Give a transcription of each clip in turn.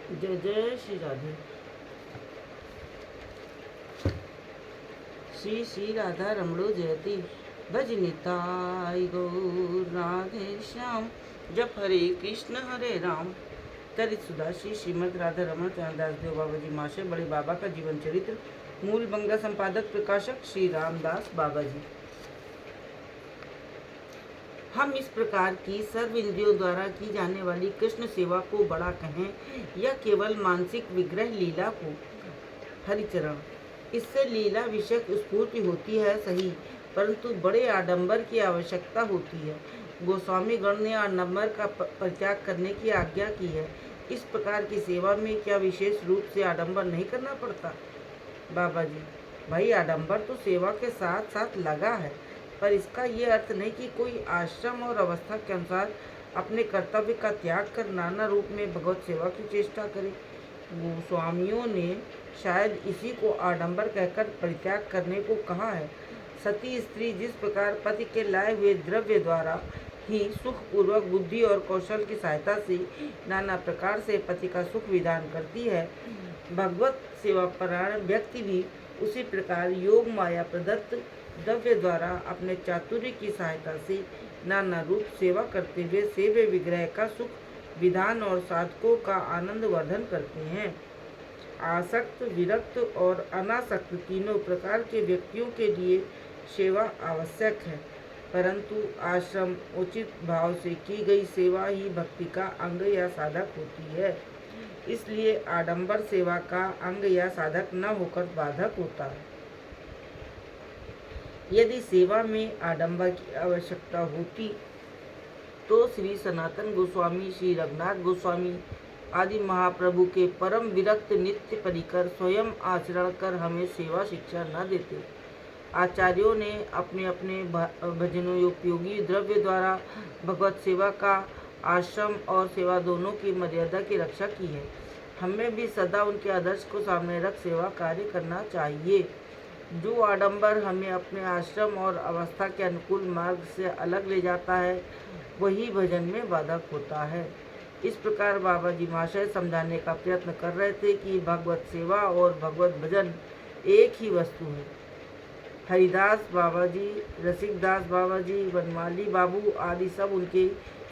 जय जय श्री राधे। श्री श्री राधा रमणो जयति। भज निताय गौर राधे श्याम। जप हरे राम। चरित सुधा श्री श्रीमद राधा रमण चरणदास देव बाबा जी महाशय बड़े बाबा का जीवन चरित्र। मूल बंगा संपादक प्रकाशक श्री रामदास बाबा जी। हम इस प्रकार की सर्व इंद्रियों द्वारा की जाने वाली कृष्ण सेवा को बड़ा कहें या केवल मानसिक विग्रह लीला को। हरिचरण। इससे लीला विषयक स्फूर्ति होती है सही, परंतु बड़े आडंबर की आवश्यकता होती है। गोस्वामी गण ने आडंबर का परित्याग करने की आज्ञा की है। इस प्रकार की सेवा में क्या विशेष रूप से आडंबर नहीं करना पड़ता? बाबा जी, भाई आडंबर तो सेवा के साथ साथ लगा है, पर इसका ये अर्थ नहीं कि कोई आश्रम और अवस्था के अनुसार अपने कर्तव्य का त्याग कर नाना रूप में भगवत सेवा की चेष्टा करे। गोस्वामियों ने शायद इसी को आडंबर कहकर परित्याग करने को कहा है। सती स्त्री जिस प्रकार पति के लाए हुए द्रव्य द्वारा ही सुखपूर्वक बुद्धि और कौशल की सहायता से नाना प्रकार से पति का सुख विधान करती है, भगवत सेवापरायण व्यक्ति भी उसी प्रकार योग माया प्रदत्त द्रव्य द्वारा अपने चातुर्य की सहायता से नाना रूप सेवा करते हुए सेव्य विग्रह का सुख विधान और साधकों का आनंद वर्धन करते हैं। आसक्त, विरक्त और अनासक्त तीनों प्रकार के व्यक्तियों के लिए सेवा आवश्यक है, परंतु आश्रम उचित भाव से की गई सेवा ही भक्ति का अंग या साधक होती है। इसलिए आडंबर सेवा का अंग या साधक न होकर बाधक होता है। यदि सेवा में आडंबर की आवश्यकता होती तो श्री सनातन गोस्वामी, श्री रघुनाथ गोस्वामी आदि महाप्रभु के परम विरक्त नित्य परिकर स्वयं आचरण कर हमें सेवा शिक्षा न देते। आचार्यों ने अपने अपने भजनोपयोगी द्रव्य द्वारा भगवत सेवा का आश्रम और सेवा दोनों की मर्यादा की रक्षा की है। हमें भी सदा उनके आदर्श को सामने रख सेवा कार्य करना चाहिए। जो आडंबर हमें अपने आश्रम और अवस्था के अनुकूल मार्ग से अलग ले जाता है, वही भजन में बाधक होता है। इस प्रकार बाबा जी महाशय समझाने का प्रयत्न कर रहे थे कि भगवत सेवा और भगवत भजन एक ही वस्तु है। हरिदास बाबा जी, रसिकदास बाबा जी, वनमाली बाबू आदि सब उनके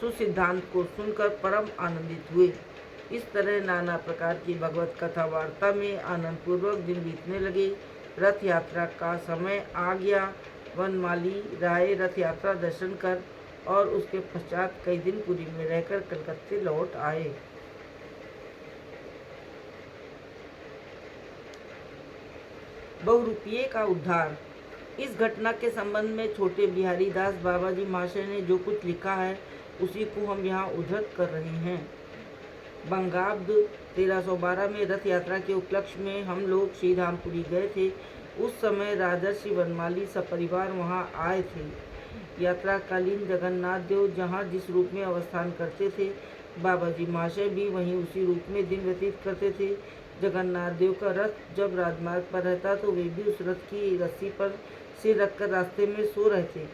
सुसिद्धांत को सुनकर परम आनंदित हुए। इस तरह नाना प्रकार की भगवत कथा वार्ता में आनंदपूर्वक दिन बीतने लगे। रथ यात्रा का समय आ गया। वनमाली राय रथ यात्रा दर्शन कर और उसके पश्चात कई दिन पुरी में रहकर कलकत्ते लौट आए। बहुरूपिये का उद्धार। इस घटना के संबंध में छोटे बिहारी दास बाबा जी महाशय ने जो कुछ लिखा है उसी को हम यहाँ उद्धृत कर रहे हैं। बंगाब्द 1312 में रथ यात्रा के उपलक्ष्य में हम लोग श्री रामपुरी गए थे। उस समय राजर्षि वनमाली सपरिवार वहाँ आए थे। यात्राकालीन जगन्नाथ देव जहाँ जिस रूप में अवस्थान करते थे, बाबा जी महाशय भी वहीं उसी रूप में दिन व्यतीत करते थे। जगन्नाथ देव का रथ जब राजमार्ग पर रहता तो वे भी उस रथ की रस्सी पर सिर रखकर रास्ते में सो रहे थे।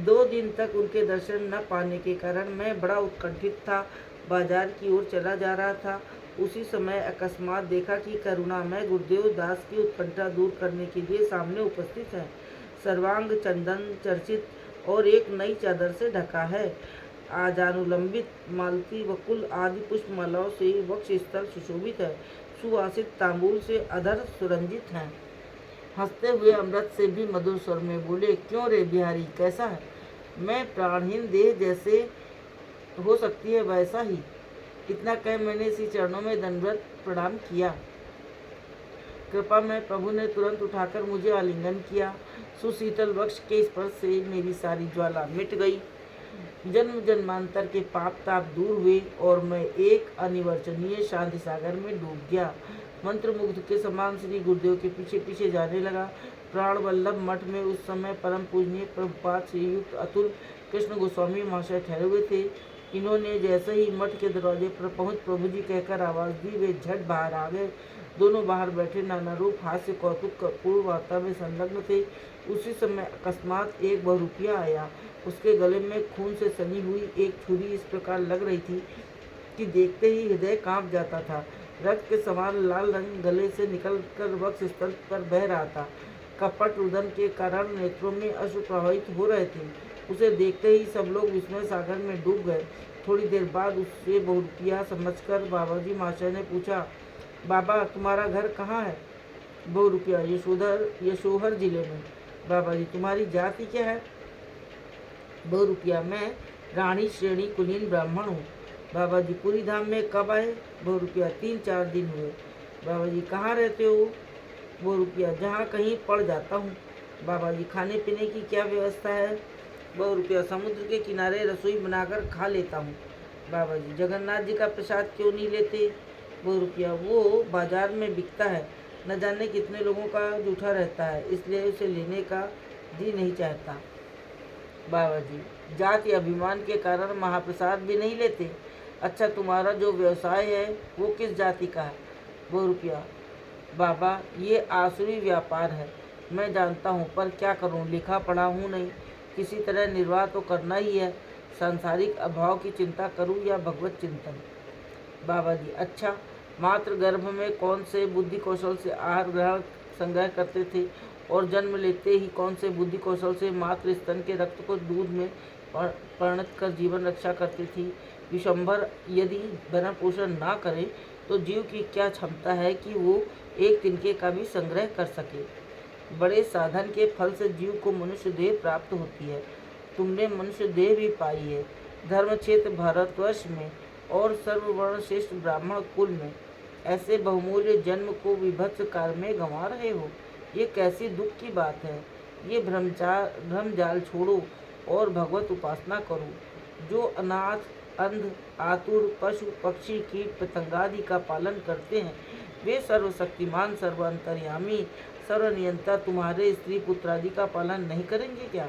2 दिन तक उनके दर्शन न पाने के कारण मैं बड़ा उत्कंठित था। बाजार की ओर चला जा रहा था। उसी समय अकस्मात देखा कि करुणामय गुरुदेव दास की उत्कंठा दूर करने के लिए सामने उपस्थित है। सर्वांग चंदन चर्चित और एक नई चादर से ढका है। आजानुलंबित मालती वकुल आदि पुष्पमालाओं से वक्ष स्थल सुशोभित है। सुवासित तांबूल से अधर सुरंजित हैं। हंसते हुए अमृत से भी मधुर स्वर में बोले, क्यों रे बिहारी, कैसा है? मैं प्राणहीन देह जैसे हो सकती है वैसा ही। इतना कह मैंने श्री चरणों में दंडवत प्रणाम किया। कृपा में प्रभु ने तुरंत उठाकर मुझे आलिंगन किया। सुशीतल वक्ष के स्पर्श से मेरी सारी ज्वाला मिट गई। जन्म जन्मांतर के पाप ताप दूर हुए और मैं एक अनिवर्चनीय शांति सागर में डूब गया। मंत्र मुग्ध के समान श्री गुरुदेव के पीछे पीछे जाने लगा। प्राण वल्लभ मठ में उस समय परम पूजनीय प्रभुपाद श्रीयुक्त अतुल कृष्ण गोस्वामी महाशय ठहरे हुए थे। इन्होंने जैसे ही मठ के दरवाजे पर पहुंच प्रभु जी कहकर आवाज़ दी, वे झट बाहर आ गए। दोनों बाहर बैठे नाना रूप हास्य कौतुक पूर्ण वार्ता में संलग्न थे। उसी समय अकस्मात एक बहुरूपिया आया। उसके गले में खून से सनी हुई एक छुरी इस प्रकार लग रही थी कि देखते ही हृदय कांप जाता था। रक्त के समान लाल रंग गले से निकलकर वक्ष स्थल पर बह रहा था। कपट रुदन के कारण नेत्रों में अश्रु प्रवाहित हो रहे थे। उसे देखते ही सब लोग विस्मय सागर में डूब गए। थोड़ी देर बाद उससे बहुरूपिया समझकर बाबाजी महाशय ने पूछा, बाबा तुम्हारा घर कहाँ है? बहुरूपिया, यशोहर जिले में। बाबाजी, तुम्हारी जाति क्या है? बहुरूपिया, मैं रानी श्रेणी कुलीन ब्राह्मण हूँ। बाबाजी, पूरी धाम में कब आए? बहुरूपिया, 3-4 दिन हुए। बाबाजी, कहाँ रहते हो? बहुरूपिया, जहाँ कहीं पड़ जाता हूँ। बाबाजी, खाने पीने की क्या व्यवस्था है? बहुरूपिया, समुद्र के किनारे रसोई बनाकर खा लेता हूँ। बाबाजी, जगन्नाथ जी का प्रसाद क्यों नहीं लेते? बहुरूपिया, वो बाजार में बिकता है, न जाने कितने लोगों का जूठा रहता है, इसलिए उसे लेने का जी नहीं चाहता। बाबाजी, जाति अभिमान के कारण महाप्रसाद भी नहीं लेते। अच्छा, तुम्हारा जो व्यवसाय है वो किस जाति का है? बहुरूपिया, बाबा ये आसुरी व्यापार है, मैं जानता हूँ, पर क्या करूँ, लिखा पढ़ा हूँ नहीं, किसी तरह निर्वाह तो करना ही है। सांसारिक अभाव की चिंता करूँ या भगवत चिंतन? बाबाजी, अच्छा, मात्र गर्भ में कौन से बुद्धि कौशल से आहार ग्रहण संग्रह करते थे और जन्म लेते ही कौन से बुद्धि कौशल से मात्र स्तन के रक्त को दूध में परिणत कर जीवन रक्षा करती थी? विशंभर यदि भरण पोषण ना करे तो जीव की क्या क्षमता है कि वो एक तिनके का भी संग्रह कर सके? बड़े साधन के फल से जीव को मनुष्य देह प्राप्त होती है। तुमने मनुष्य देह भी पाई है, धर्म क्षेत्र भारतवर्ष में और सर्ववर्ण श्रेष्ठ ब्राह्मण कुल में। ऐसे बहुमूल्य जन्म को विभत्स काल में गंवा रहे हो, ये कैसी दुख की बात है। ये भ्रमजाल छोड़ो और भगवत उपासना करो। जो अनाथ, अंध, आतुर, पशु पक्षी कीट पतंगादि का पालन करते हैं, वे सर्वशक्तिमान सर्वांतर्यामी सर्वनियंता तुम्हारे स्त्री पुत्रादि का पालन नहीं करेंगे क्या?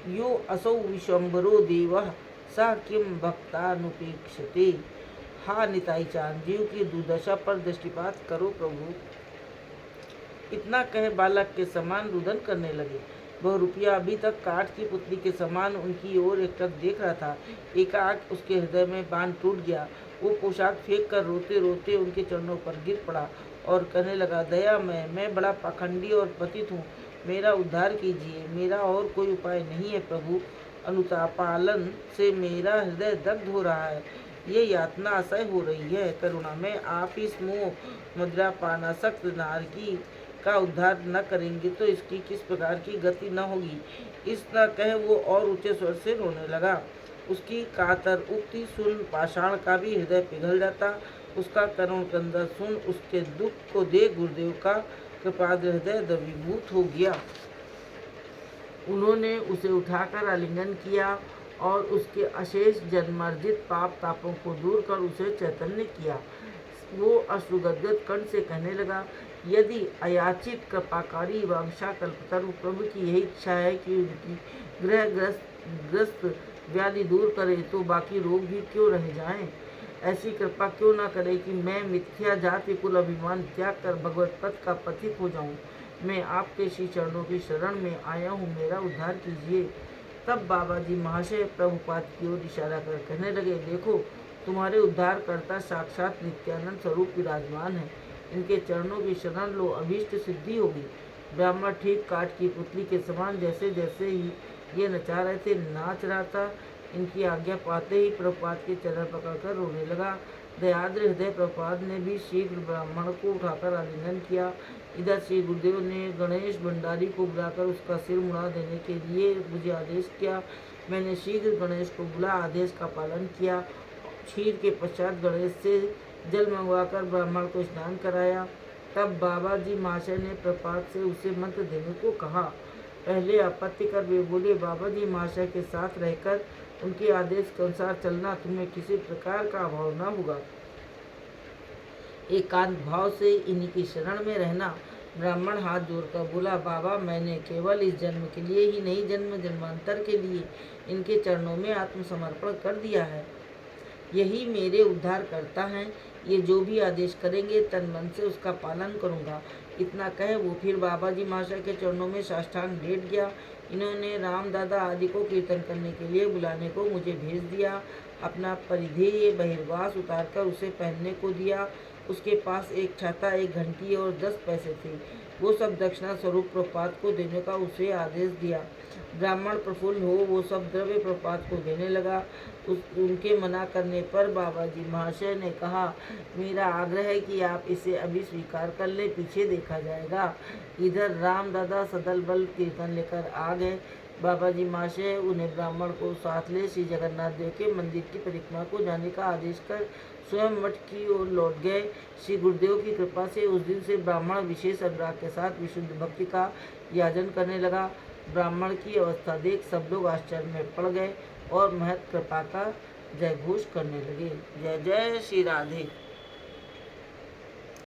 यो असौ विश्वम्भरो देवः स किं भक्तानुपेक्षते। हा निताई चांद, जीव की दुर्दशा पर दृष्टिपात करो प्रभु। इतना कह बालक के समान रुदन करने लगे। बहुरूपिया अभी तक काठ की पुतली के समान उनकी ओर एकटक देख रहा था। एकाएक उसके हृदय में बांध टूट गया। वो पोशाक फेंक कर रोते रोते उनके चरणों पर गिर पड़ा और कहने लगा, दया मैं बड़ा पाखंडी और पतित हूँ, मेरा उद्धार कीजिए, मेरा और कोई उपाय नहीं है प्रभु। अनुतापालन से मेरा हृदय दग्ध हो रहा है, ये यातना असह्य हो रही है। करुणा में आप इस मोह मुद्रा पानासक्त नारकी का उद्धार न करेंगे तो इसकी किस प्रकार की गति न होगी। इस न कह वो और ऊंचे स्वर से रोने लगा। उसकी कातर उक्ति सुन पाषाण का भी हृदय पिघल जाता। उसका करुण क्रंदन सुन उसके दुख को देख गुरुदेव का कृपाद्र हृदय द्रवीभूत हो गया। उन्होंने उसे उठाकर आलिंगन किया और उसके अशेष जन्मार्जित पाप तापों को दूर कर उसे चैतन्य किया। वो अश्रुगदगद कंठ से कहने लगा, यदि अयाचित कृपाकारी वांछा कल्पतरु प्रभु की यही इच्छा है कि उनकी ग्रस्त व्याधि दूर करे तो बाकी रोग भी क्यों रह जाएं? ऐसी कृपा क्यों न करे कि मैं मिथ्या जाति कुल अभिमान त्याग कर भगवत पथ का पथिक हो जाऊं। मैं आपके श्री चरणों की शरण में आया हूँ, मेरा उद्धार कीजिए। तब बाबाजी महाशय प्रभुपाद की ओर इशारा कर कहने लगे, देखो तुम्हारे उद्धार करता साक्षात नित्यानंद स्वरूप विराजमान है, इनके चरणों की शरण लो, अभीष्ट सिद्धि होगी। ब्राह्मण ठीक काठ की पुतली के समान जैसे जैसे ही ये नचा रहे थे नाच रहा था। इनकी आज्ञा पाते ही प्रभुपाद के चरण पकड़कर रोने लगा। दयाद्र हृदय प्रभुपाद ने भी शीघ्र ब्राह्मण को उठाकर आलिंगन किया। इधर श्री गुरुदेव ने गणेश भंडारी को बुलाकर उसका सिर मुड़ा देने के लिए मुझे आदेश किया। मैंने शीघ्र गणेश को बुला आदेश का पालन किया। क्षीर के पश्चात गणेश से जल मंगवाकर ब्राह्मण को स्नान कराया। तब बाबाजी महाशय ने प्रपात से उसे मंत्र देने को कहा। पहले आपत्ति कर वे बोले, बाबाजी महाशय के साथ रहकर उनके आदेश के अनुसार चलना, तुम्हें किसी प्रकार का अभाव न होगा। एकांत भाव से इन्हीं की शरण में रहना। ब्राह्मण हाथ जोड़कर बोला, बाबा मैंने केवल इस जन्म के लिए ही नहीं, जन्म जन्मांतर के लिए इनके चरणों में आत्मसमर्पण कर दिया है। यही मेरे उद्धार करता है। ये जो भी आदेश करेंगे तन मन से उसका पालन करूँगा। इतना कह वो फिर बाबाजी महाशय के चरणों में साष्टांग लेट गया। इन्होंने राम दादा आदि को कीर्तन करने के लिए बुलाने को मुझे भेज दिया। अपना परिधेय बहिर्वास उतारकर उसे पहनने को दिया। उसके पास एक छाता, एक घंटी और 10 पैसे थे। वो सब दक्षिणा स्वरूप प्रपात को देने का उसे आदेश दिया। ब्राह्मण प्रफुल्ल हो वो सब द्रव्य प्रपात को देने लगा। उनके मना करने पर बाबाजी महाशय ने कहा, मेरा आग्रह है कि आप इसे अभी स्वीकार कर ले, पीछे देखा जाएगा। इधर राम दादा सदल बल कीर्तन लेकर आ गए। बाबाजी महाशय उन्हें ब्राह्मण को साथ ले श्री जगन्नाथ देव के मंदिर की परिक्रमा को जाने का आदेश कर स्वयं मठ की ओर लौट गए। श्री गुरुदेव की कृपा से उस दिन से ब्राह्मण विशेष अनुराग के साथ विशुद्ध भक्ति का याजन करने लगा। ब्राह्मण की अवस्था देख सब लोग आश्चर्य में पड़ गए और महत कृपा का जयघोष करने लगे। जय जय श्री राधे।